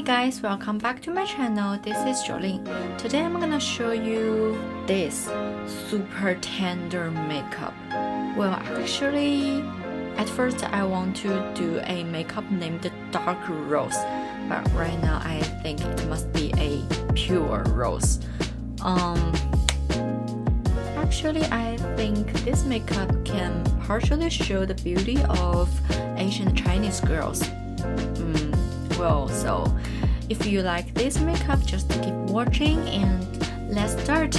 guys, welcome back to my channel. This is Jolene. Today I'm gonna show you this super tender makeup. Well, actually, at first I want to do a makeup named Dark Rose, but right now I think it must be a pure rose. Actually, I think this makeup can partially show the beauty of Asian Chinese girls. So if you like this makeup, just keep watching and let's start.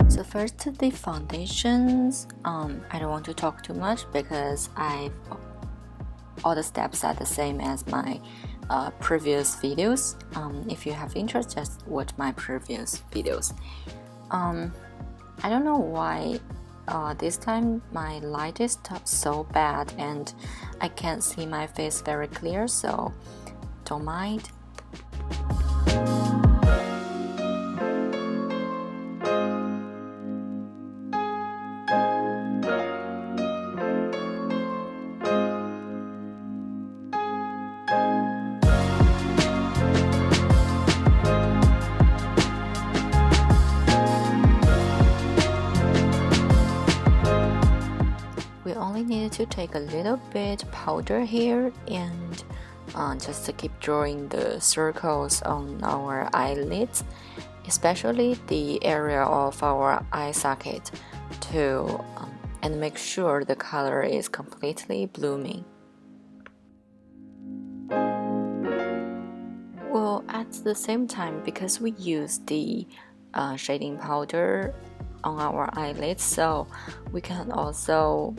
So first, the foundations. I don't want to talk too much because all the steps are the same as my previous videos. If you have interest, just watch my previous videos. I don't know why this time my light is so bad and I can't see my face very clear, so don't mind. We only needed to take a little bit powder here and just to keep drawing the circles on our eyelids, especially the area of our eye socket, and make sure the color is completely blooming. Well, at the same time, because we use the shading powder on our eyelids, so we can also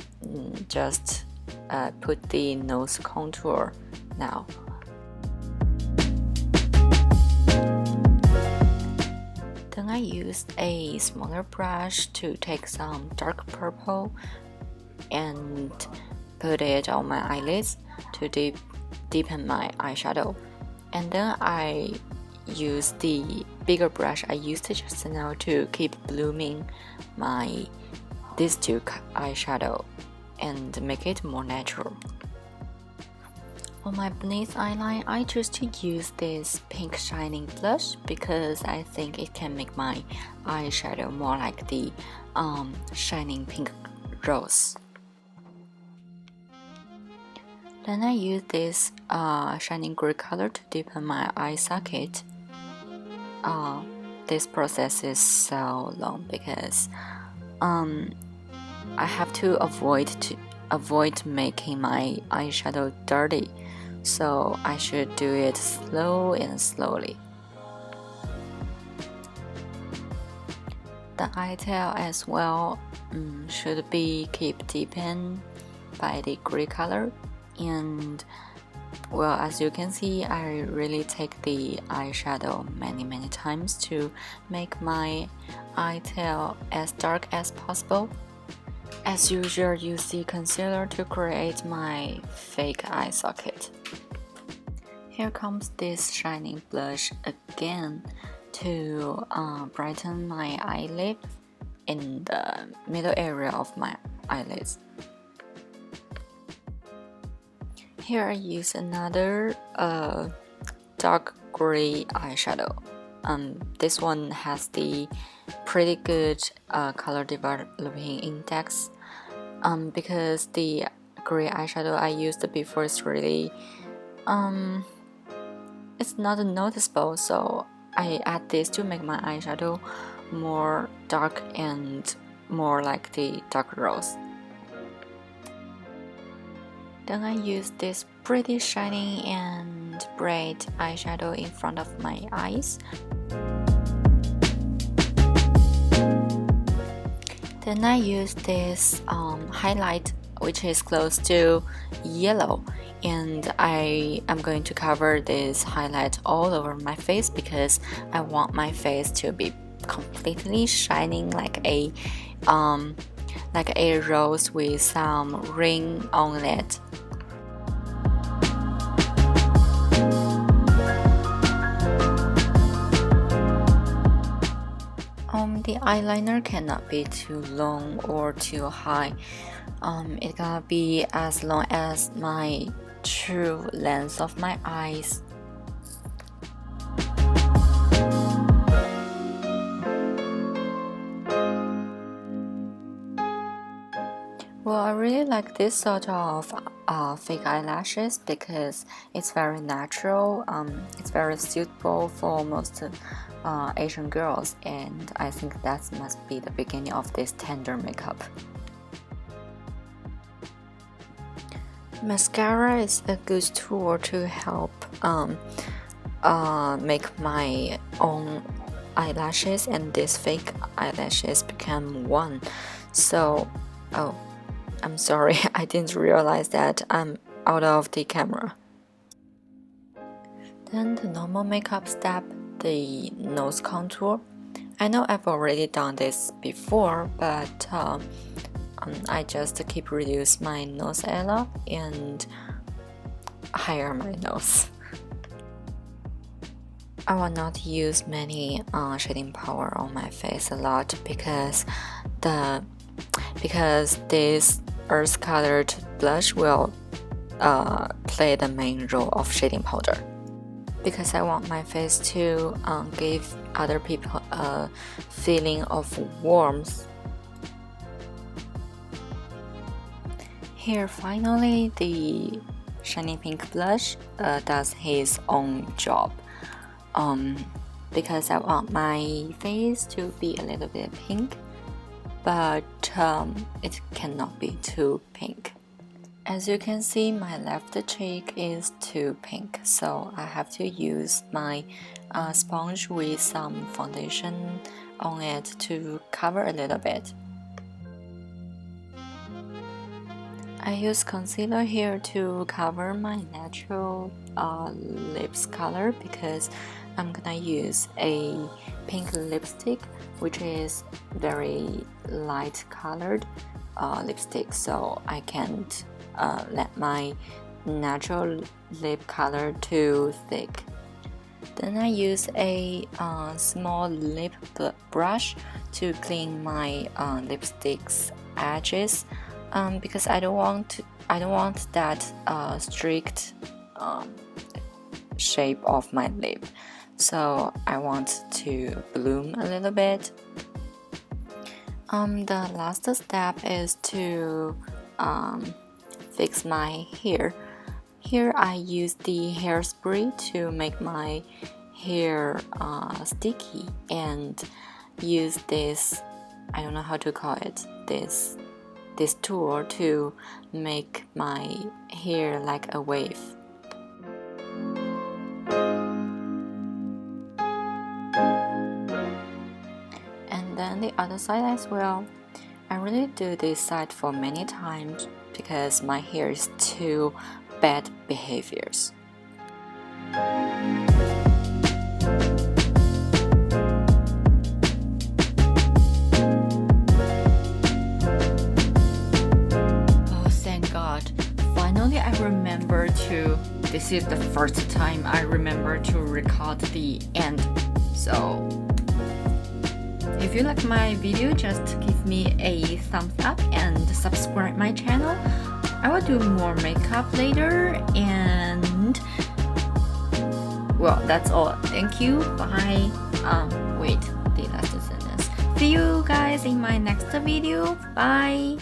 just put the nose contour now. Then I used a smaller brush to take some dark purple and put it on my eyelids to deepen my eyeshadow. And then I use the bigger brush I used just now to keep blooming these two eyeshadow and make it more natural. On my beneath eyeline, I choose to use this pink shining blush because I think it can make my eyeshadow more like the shining pink rose. Then I use this shining gray color to deepen my eye socket. This process is so long because I have to avoid making my eyeshadow dirty, so I should do it slowly. The eye tail as well should be keep deepened by the gray color, and well, as you can see, I really take the eyeshadow many times to make my eye tail as dark as possible. As usual, use the concealer to create my fake eye socket. Here comes this shining blush again to brighten my eyelid in the middle area of my eyelids. Here I use another dark gray eyeshadow. This one has the pretty good color developing index because the gray eyeshadow I used before is really it's not noticeable, so I add this to make my eyeshadow more dark and more like the dark rose. Then I use this pretty shiny and bright eyeshadow in front of my eyes. Then I use this highlight, which is close to yellow, and I am going to cover this highlight all over my face because I want my face to be completely shining like a rose with some ring on it. The eyeliner cannot be too long or too high. It gotta be as long as my true length of my eyes. Well, I really like this sort of fake eyelashes because it's very natural. It's very suitable for most Asian girls, and I think that must be the beginning of this tender makeup. Mascara is a good tool to help make my own eyelashes and these fake eyelashes become one. So, oh, I'm sorry, I didn't realize that I'm out of the camera. Then the normal makeup step, the nose contour. I know I've already done this before, but I just keep reduce my nose area and higher my nose. I will not use many shading powder on my face a lot because this earth colored blush will play the main role of shading powder. Because I want my face to give other people a feeling of warmth. Here finally the shiny pink blush does his own job. Because I want my face to be a little bit pink, but it cannot be too pink. As you can see, my left cheek is too pink, so I have to use my sponge with some foundation on it to cover a little bit. I use concealer here to cover my natural lips color because I'm gonna use a pink lipstick, which is very light colored lipstick, so I can't let my natural lip color too thick. Then I use a small lip brush to clean my lipstick's edges. Because I don't want that strict shape of my lip, so I want to bloom a little bit. The last step is to fix my hair. Here I use the hairspray to make my hair sticky and use this, I don't know how to call it, this tool to make my hair like a wave. And then the other side as well. I really do this side for many times because my hair is too bad behaviors. This is the first time I remember to record the end. So if you like my video, just give me a thumbs up and subscribe my channel. I will do more makeup later, and well, that's all. Thank you. Bye. Wait, the last sentence. See you guys in my next video. Bye.